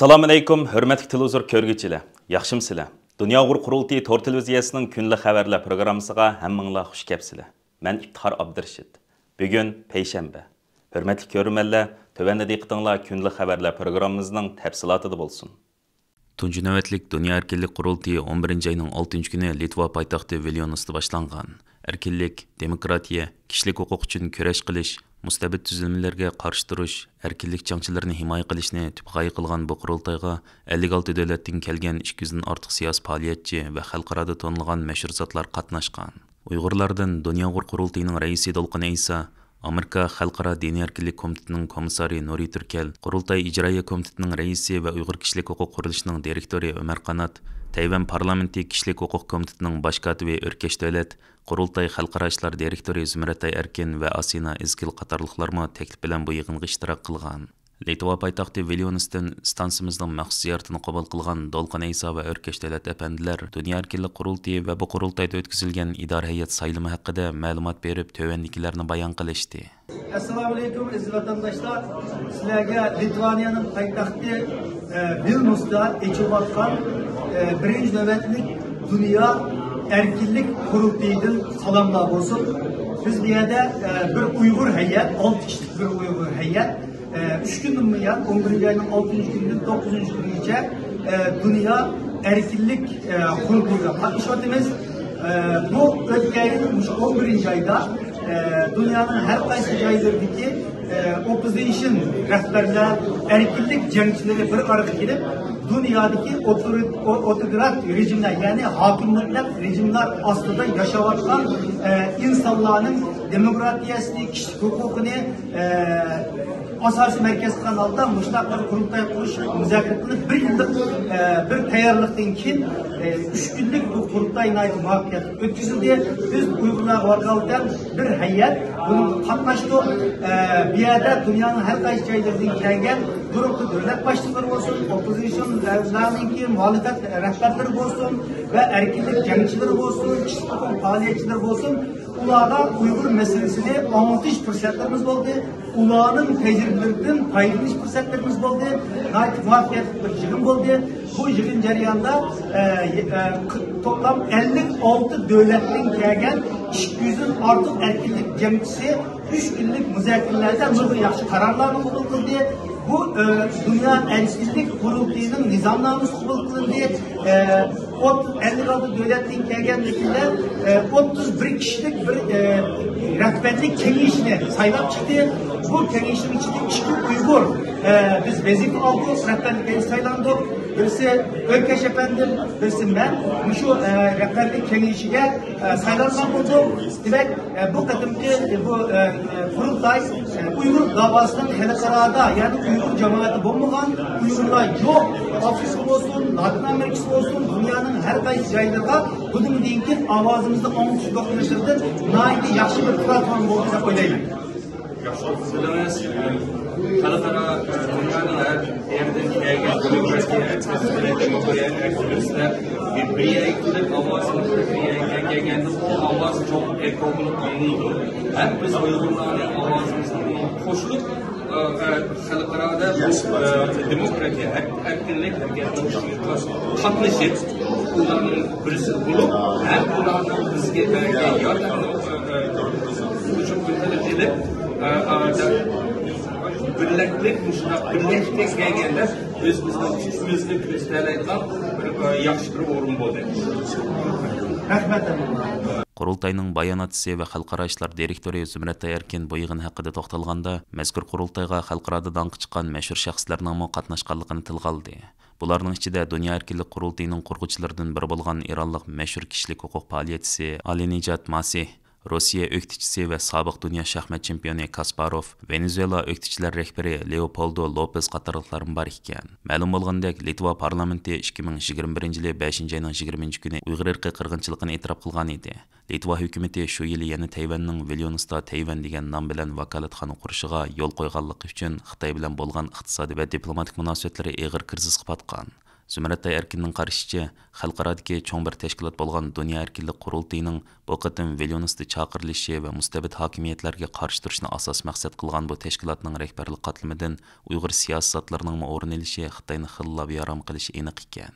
Assalamu alaykum, hörmətli televizor körgüçiler. Yaxşımsızlar? Dünya Uyg'ur Qurultayı tor televiziyasining kunli xabarlar programmasiga hammanglar xush kelibsizlar. Men İftihar Abdurashid. Bugun payshanba. Hörmətli ko'rmanlar, tövəndə diqqətinizlər kunli xabarlar programmamızning təfsilatida bo'lsin. Tunji navbatlik Dünya Erkinlik Qurultayı 11 ayning 6 kuni Litva poytaxti Vilniusda boshlangan. Erkinlik, demokratiya, kishilik huquq uchun kurash qilish, mustabid tuzilmalarga qarshi turish, erkinlik jangchilarini himoya qilishni tupg'oyi qilgan bu qurultayga 56 davlatdan kelgan 200 dan ortiq siyosiy faoliyatchi va xalqaro tanilgan mashhur zotlar qatnashgan. Uyg'urlardan Dünya Uyg'ur Qurultayining raisi Dolqin Aysa, Amerika Xalqaro diniy erkinlik komitetining komissari Nuri Turkel, Qurultay ijroiya komitetining raisi va Uyg'ur kishilik huquq qurilishining direktori Umar Qanat, Tayvan parlamenti kishilik huquq komitetining bosh kotibi O'rkash Davlat, Qurultay xalqaro ishlar direktori Zumratay Erkin va Asina Izgil qatorliqlarmi taklif bilan bu yig'inga ishtirok qilgan. Litva poytaxti Vilniusdan stansimizning maxsus ziyoratini qabul qilgan Dolqin Aysa va O'rkash Davlat apandilar Dunyo Erkinlik Qurultayı va bu qurultayda o'tkazilgan idora hay'at saylimi haqida ma'lumot berib, tövendikilarni bayon qilishdi. Assalomu alaykum aziz vatandaşlar. Sizlarga Litvaniyaning poytaxti Vilniusda echilayotgan birinchi navbatlik Dunyo Erkinlik Qurultayidan salomlar bo'lsin. Biz bu yerda bir Uyg'ur hay'at, 6 kishilik bir Uyg'ur hay'at 3 günden buyon 11 ayning 6 kunidan 9 kunigacha Dünya Erkinlik Qurultayiga qatnashyapmiz. Bu o'tgan yil 11 ayda dünyanın her qaysi joylaridagi opposition rahbarlar, erkinlik jangchilari bir araya kelib, dünyadaki otokrat rejimler, yani hakimiyetler rejimler aslında yaşayotgan insanların demokratiyasini, kişilik hukukunu asosiy merkez kanalda müştakil kurultay kuruş müzakere kılıp bir yıllık bir tayyorlikdan keyin 3 günlük bu kurultay muvaffaqiyat ötküzüldü. Biz Uyg'urlar orqalidan bir hay'at bunu qatnashdi. Bu yerda dunyoning har qaysi joylaridan kelgan guruh davlat boshliqlari bo'lsin, opposition davlatlarning muhalefet rahbarlari bo'lsin va erkinlik jangchilari bo'lsin, kishilik huquq faoliyatchilari bo'lsin. Ularga Uyghur meselesini anlatış fırsatlarımız oldu. Ularning tecrübelerinden faydalanish fırsatlarımız oldu. Gayet muvaffaqiyatli bir yig'in oldu. Bu yig'in jarayonida toplam 56 devletten kelgan 200'ün artıq erkinlik cemiyeti 3 günlük müzakerelerden nurg'un yaxshi qarorlarni qabul qildi. Bu Dünya Erkinlik Qurultayining nizomnomasi qabul qilindi. 56 devletten kelgan vakillar 31 kişilik bir rahbarlik kengashini saylab chiqdi. Bu kengashning ichida 2 Uyg'ur biz vazifa oldik, rahbarlikka saylandik. Birisi O'rkash efendim, birisi men shu rahbarlik kengashiga saylangan bo'ldim. Demak, bu qadimgi bu qurultay Uyg'ur davosining xalqaroda, ya'ni Uyg'ur jamoati bo'lmagan, Uyg'urlar yo'q, Afrika bo'lsin, Latin Amerikasi bo'lsin, dunyoning har qaysi joylariga bugun deyinki ovozimizni anglatish do'konlashtirdi. Naydi yaxshi bir platforma bo'ldi deb o'ylayman. Xalqaro dunyoning har yerdan kelgan demokratiya aktivistlar bir qilib ovozini kelganda bu ovoz çok ekonomik qonundir. Ham biz Uyg'urlarning ovozimizni qo'shilib xalqaroda demokratiya, erkinlik harakatiga qatnashib, ularning birisi bo'lib, ham ularning bizga bergan yordamini uchun bildirib birliklik birlikka kelganda o'zimizni kristallaydigan yaxshi bir o'rin bo'ldi. Rahmat. Qurultayning bayonotchisi va xalqaro ishlar direktori Zumratay Erkin bu yig'in haqida to'xtalganda, mazkur qurultayga xalqaro danqi chiqqan mashhur shaxslarning qatnashganligini tilga oldi. Bularning ichida Dunyo Erkinlik Qurultayining qurg'uvchilaridan biri bo'lgan Eronlik mashhur kishilik huquq faoliyatchisi Alinijat Masih, Rossiya o'qituvchisi va sobiq dunyo shaxmat chempioni Kasparov, Venezuela o'qituvchilar rahbari Leopoldo Lopez qatorliqlar bor ekan. Ma'lum bo'lgandek, Litva parlamenti 2021-yil 5-oyning 20-kuni Uyg'ur irqi qirg'inchiligini e'tirof qilgan edi. Litva hukumati shu yili yana Tayvanning Vilniusda Tayvan degan nom bilan vakolatxona qurishiga yo'l qo'yganligi uchun Xitoy bilan bo'lgan iqtisodiy va diplomatik munosabatlari og'ir krizisga patgan. Zümrəttay Erkinning qarışıca, xalqaradagi cho'ng bir tashkilot bo'lgan Dunyo erkinlik qurultiyining bu qatim Vilniusda chaqirilishi va mustabid hokimiyatlarga qarshi turishni asos maqsad qilgan bu tashkilotning rahbarlik qatlamidan Uyg'ur siyosatlarning o'rin olishi Xitoyni xillab yaram qilishi aniq ekan.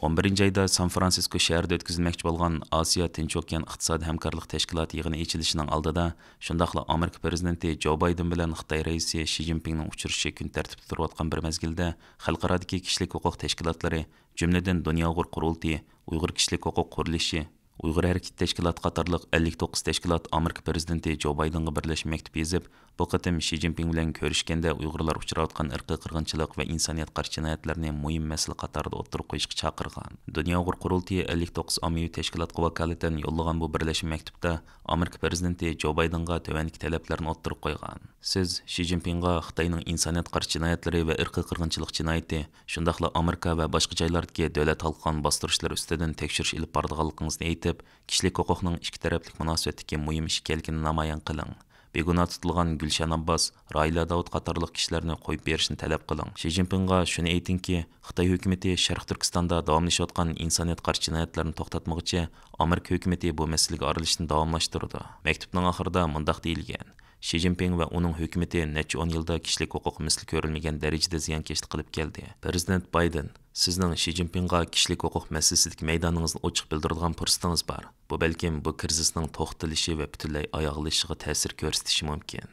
11 ayda San-Fransisko shahrida o'tkazilmoqchi bo'lgan Osiyo Tinch okean iqtisodiy hamkorlik tashkiloti yig'ini echilishining oldida, shundaqla Amerika prezidenti Jo Bayden bilan Xitoy raisi Shi Jinpingning uchrashishi kun tartibida turayotgan bir mezgilda, xalqaradagi kishilik huquq tashkilotlari, jumladan Dunyo Uyg'ur qurultiyi, Uyg'ur kishilik huquq qurilishi, Uyg'ur harakat tashkiloti qatorliq 59 tashkilot Amerika prezidenti Jo Baydenga birlashib maktub yozib, bu qatim Shi Jinping bilan ko'rishganda Uyg'urlar uchrayotgan irqiy qirg'inchilik va insoniyat qarshi jinoyatlarni muhim masala qatorida o'tirib qo'yishga chaqirgan. Dunyo Uyg'ur qurultiyi 59 ommaviy tashkilotga vakolatan yo'llagan bu birlashib maktubda Amerika prezidenti Jo Baydenga tovanki talablarni o'tirib qo'ygan. Siz Shi Jinpingga Xitoyning insoniyat qarshi jinoyatlari va irqiy qirg'inchilik jinoyati, shundaqla Amerika va boshqa joylardagi davlat xalqon bostirishlar ustidan tekshirish ilib borganligingizni aytib, kishilik huquqning ikki tarafli munosabatdagi muhim ish ekanligini namoyon qiling. Begunoh tutilgan Gulshan Abbos, Raila Davud qatorliq kishilarni qo'yib berishni talab qiling. Shi Jinpingga shuni aytingki, Xitoy hukumatı Sharq Turkistonda davomlashayotgan insoniyat qarshi jinoyatlarni to'xtatmoqchi, Amerika hukumatı bu masalaga aralashishni davomlashtirdi. Maktubning oxirida mundaq deyilgan: Shi Jinping va uning hukumatı necha 10 yilda kishilik huquq misli ko'rilmagan darajada ziyonkashlik qilib keldi. Prezident Bayden, sizning Shi Jinpingga kishilik huquq masalasidagi maydoningizni ochiq bildiradigan fursatingiz bor. Bu balkim bu krizisning to'xtalishi va butunlay oyoqlashishiga ta'sir ko'rsatishi mumkin.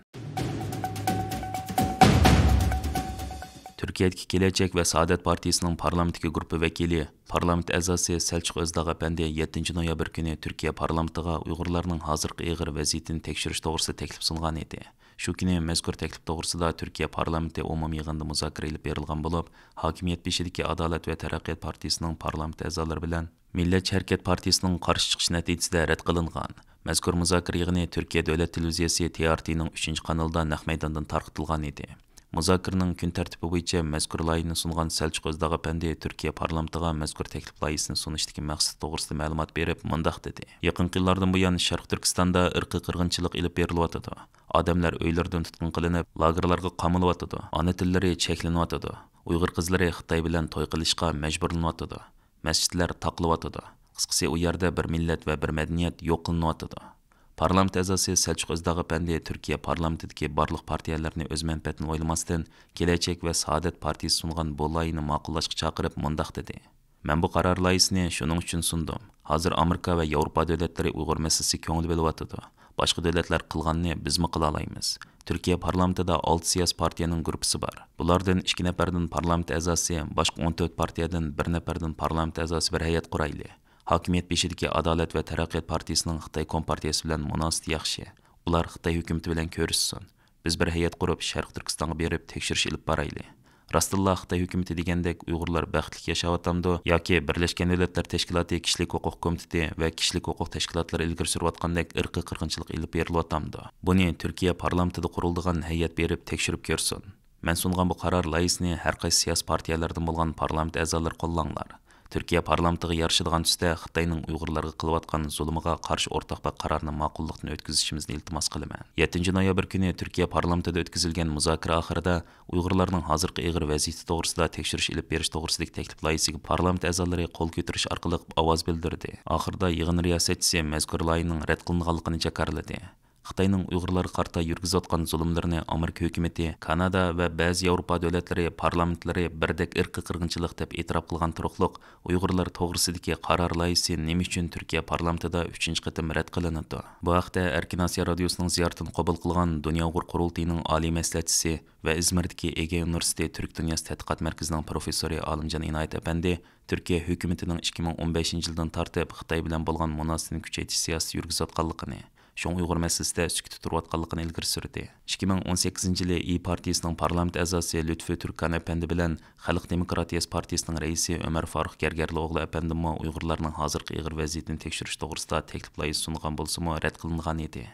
Türkiye'deki Gelecek ve Saadet Partisi'nin parlamentdeki grubu vekili, parlament a'zosi Selçuk Özdağ Efendi 7 noyabr günü Türkiye parlamentiga Uyg'urlarning hozirgi ig'ir vaziyatini tekshirish to'g'risida taklif sungan edi. Shu kuni mazkur taklif to'g'risida Türkiye parlamenti umumiy yig'inida muzokara ilib berilgan bo'lib, hokimiyat beshidagi Adolat va Taraqqiyot partiyasining parlament a'zolari bilan Millatchi Harakat partiyasining qarshi chiqish natijasida rad qilingan. Mazkur muzokara yig'ini Türkiye Davlat televiziyasi TRT'ning 3-kanalida naq maydondan tarqatilgan edi. Muzokaraning kun tartibi bo'yicha mazkur loyihani sungan Selçuk Özdağ Efendi Türkiye parlamentiga mazkur taklif loyihasini sunishdagi maqsad to'g'risida ma'lumot berib, mundaq dedi: Yaqinqi yillardan buyon Sharq Turkistonda irqiy qirg'inchilik ilib berilyotidi. Odamlar uylardan tutqun qilinib, lagerlarga qamalilyotidi. Ona tillari cheklanyotidi. Uyg'ur qizlari Xitoy bilan to'y qilishga majburlanyotidi. Masjidlar taqlayotidi. Qisqasi, u yerda bir millat va bir madaniyat yo'q qilinyotidi. Parlament a'zosi Selçuk Özdağ Efendi Türkiye parlamentidagi barliq partiyalarni o'z manfaatini o'ylamasdan Gelecek va Saadet partiyasi sungan bu loyihani ma'qullashga chaqirib mundaq dedi: Men bu qaror loyihasini shuning uchun sundum. Hozir Amerika va Yevropa davlatlari Uyg'ur masalasiga ko'ngil bo'lyotidi. Boshqa davlatlar qilganni bizmi qila olamiz? Türkiye parlamentida 6 siyosiy partiyaning guruhi bor. Bulardan 2 nafardan parlament a'zosi, boshqa 14 partiyadan 1 nafardan parlament a'zosi bir hay'at qurayli. Hokimiyat beshidagi Adolat va Taraqqiyot partiyasining Xitoy kompartiyasi bilan munosabati yaxshi. Ular Xitoy hukumati bilan ko'rishsin. Biz bir hay'at qurib Sharq Turkistonga berib tekshirish ilib borayli. Rastilla Xitoy hukumati degandek Uyg'urlar baxtli yashayotganmi yoki Birlashgan Davlatlar Tashkiloti Kishilik huquq komiteti va kishilik huquq tashkilotlari ilgari surayotgandek irqiy qirg'inchilik ilib berilyapti? Buni Turkiya parlamentida qurilgan hay'at berib tekshirib ko'rsin. Men sungan bu qaror loyihasini har qaysi siyosiy partiyalardan bo'lgan parlament a'zolari qo'llanglar. Türkiye parlamentiga yarışadigan tusda Xitoyning Uyg'urlarga qilayotgan zulmiga qarshi o'rtaq bir qarorni ma'qullikni o'tkazishimizni iltimos qilaman. 7 noyabr kuni Türkiye parlamentida o'tkazilgan muzokara oxirida Uyg'urlarning hozirgi ig'ir vaziyati to'g'risida tekshirish ilib berish to'g'risidagi taklif loyihasiga parlament a'zolari qo'l ko'tarish orqali ovoz bildirdi. Oxirida yig'in riyosatchisi mazkur loyihaning rad qilinganligini jakarladi. Xitoyning Uyg'urlarga qarta yurgizayotgan zulmlarini Amerika hukumatı, Kanada va ba'zi Yevropa davlatlari parlamentlari birdek irqiy qirg'inchilik deb e'tirof qilgan turuqliq Uyg'urlar to'g'risidagi qaror loyihasi nima uchun Turkiya parlamentida 3-qatim rad qilindi? Bu haqda Erkin Osiyo radiosining ziyoratini qabul qilgan Dunyo Uyg'ur qurultiyining oliy maslahatchisi va Izmirdagi Ege Universiteti Türk Dünyası Tədqiqat Mərkəzining professori Alimjan Inayət Əpəndi Türkiye hukumatining 2015 yildan tartib Xitoy bilan bo'lgan munosabatni kuchaytirish siyosati yurgizayotganligini, Şoň Uyghur meselesinde sükut turayotganligini ilgari surdi. 2018 yılı İYİ Partiyasining parlament a'zosi Lütfü Türkan Efendi bilan Xalq Demokratiyasi partiyasining raisi Ömer Faruk Gergerli o'g'li Efendi mo Uyg'urlarning hozirgi ig'ir vaziyatini tekshirish to'g'risida taklif loyihasi sungan bo'lsa-mu rad qilingan edi.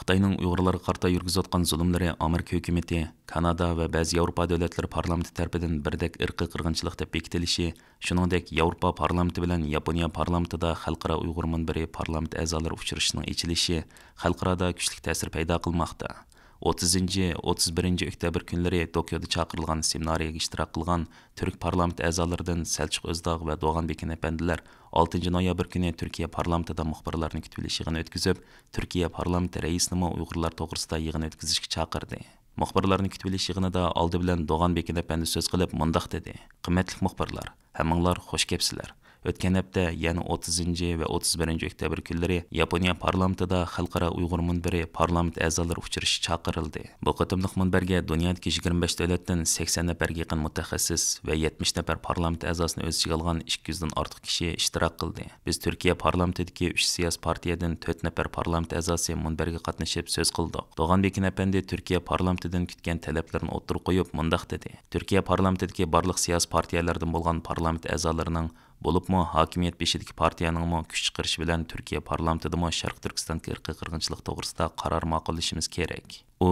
Xitoyning Uyg'urlarga qarta yurgizayotgan zulmlari Amerika hukumati, Kanada va ba'zi Yevropa davlatlari parlamenti tarafidan birdek irqiy qirg'inchilik deb bekitilishi, shuningdek Yevropa parlamenti bilan Yaponiya parlamentida xalqaro Uyg'ur munbiri parlament a'zolari uchrashishining ochilishi xalqaroda kuchli ta'sir paydo qilmoqda. 30-31 oktyabr kunlari Tokyoda chaqirilgan seminariyaga ishtirok qilgan Türk parlament a'zolaridan Selçuk Özdağ va Doğanbek efendiler 6 noyabr kuni Türkiye parlamentida muxbirlarni kutib olish yig'ini o'tkazib, Türkiye parlamenti raisini Uyg'urlar to'g'risida yig'in o'tkazishga chaqirdi. Muxbirlarni kutib olish yig'inida oldi bilan Doğanbek efendi so'z qilib mundaq dedi: "Qimmatli muxbirlar, hammanglar xush kelibsizlar. O'tgan hafta, ya'ni 30 va 31 oktyabr kunlari Yaponiya parlamentida xalqaro Uyg'ur munbiri parlament a'zolari uchrashishi chaqirildi. Bu qatimliq munbarga dunyodagi 25 davlatdan 80 nafarga yaqin mutaxassis va 70 nafar parlament a'zosini o'z ichiga olgan 200 dan ortiq kishi ishtirok qildi. Biz Turkiya parlamentidagi 3 siyosiy partiyadan 4 nafar parlament a'zosi munbarga qatnashib so'z qildik. Doğanbek efendi Turkiya parlamentidan kutgan talablarni o'tirib qo'yib mundaq dedi: "Turkiya parlamentidagi barliq siyosiy partiyalardan bo'lgan parlament a'zolarining bo'libmi hokimiyat beshidagi partiyaning kuch chiqarishi bilan Turkiya parlamentida Sharq Turkistonga irqiy qirg'inchilik to'g'risida qaror ma'qullashimiz kerak." U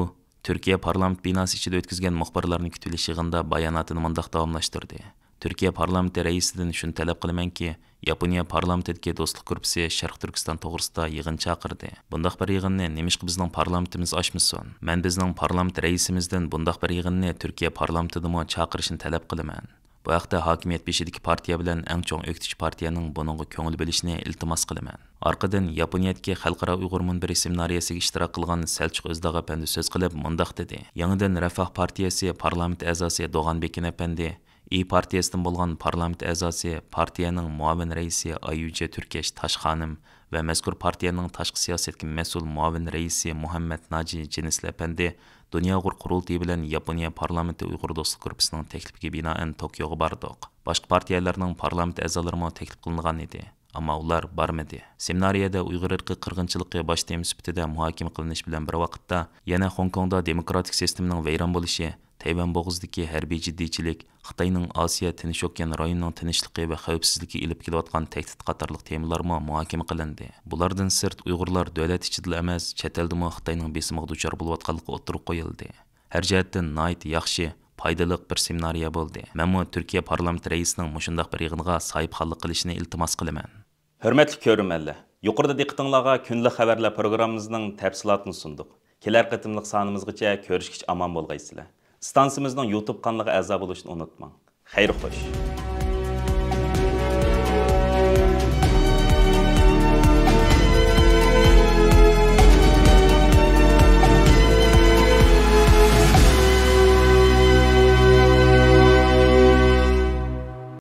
Turkiya parlament binosi ichida o'tkazgan muxbirlarni kutib olish yig'inida bayonotini mundaq davomlashtirdi: "Turkiya parlamenti raisidan shuni talab qilamanki, Yaponiya parlamentidagi do'stlik guruhi Sharq Turkiston to'g'risida yig'in chaqirdi. Bundaq bir yig'inni nemishqa bizning parlamentimiz ochmasin? Men bizning parlament raisimizdan bundaq bir yig'inni Turkiya parlamentida chaqirishni talab qilaman. Bu haqda hokimiyat beshidagi partiya bilan eng chong o'qituvchi partiyaning buningga ko'ngil bo'lishini iltimos qilaman." Arqadan Yaponiyadagi xalqaro Uyg'ur munbiri seminariyasiga ishtirok qilgan Selçuk Özdağ efendi so'z qilib mundaq dedi: "Yangidan Refah partiyasi parlament a'zosi Doğanbek efendi, partiyasidan bo'lgan parlament a'zosi, partiyaning muavin raisi Ayuja Türkeş Taşxonim va mazkur partiyaning tashqi siyosatga mas'ul muavin raisi Muhammad Naji Jinisli efendi Dünya Uyg'ur qurultiyi bilan Yaponiya parlamenti Uyg'ur do'stlik guruhining taklifiga binoan Tokyoga bordik. Boshqa partiyalarning parlament a'zolari taklif qilingan edi, ammo ular bormadi. Seminariyada Uyg'ur irqiy qirg'inchiligi bosh tema sifatida muhokama qilinish bilan bir vaqtda yana Hong Kongda demokratik sistemaning vayron bo'lishi, Tayvan bo'g'izidagi harbiy jiddiychilik, Xitoyning Osiyo Tinch okean rayonining tinchligi va xavfsizligi ilib kelayotgan tahdid qatorliq temalar muhokama qilindi. Bulardan sirt Uyg'urlar davlat ichida emas, chet elda Xitoyning besimiga duchor bo'layotganligi o'tirib qo'yildi. Har jihatdan nihoyat yaxshi, foydali bir seminariya bo'ldi. Men Turkiya parlamenti raisining mushundaq bir yig'inga sohibxonlik qilishini iltimos qilaman. Hörmətli görürmənlər, yuqorida diqqətinizə günlük xəbərlər proqramımızın təfsilatını sunduq. Kelər qıtımlıq sanımızgacha görüşkiç aman bolğaysızlar. Stansiyamızın YouTube kanalıga a'zo bo'lishni unutmang. Xayr xo'sh.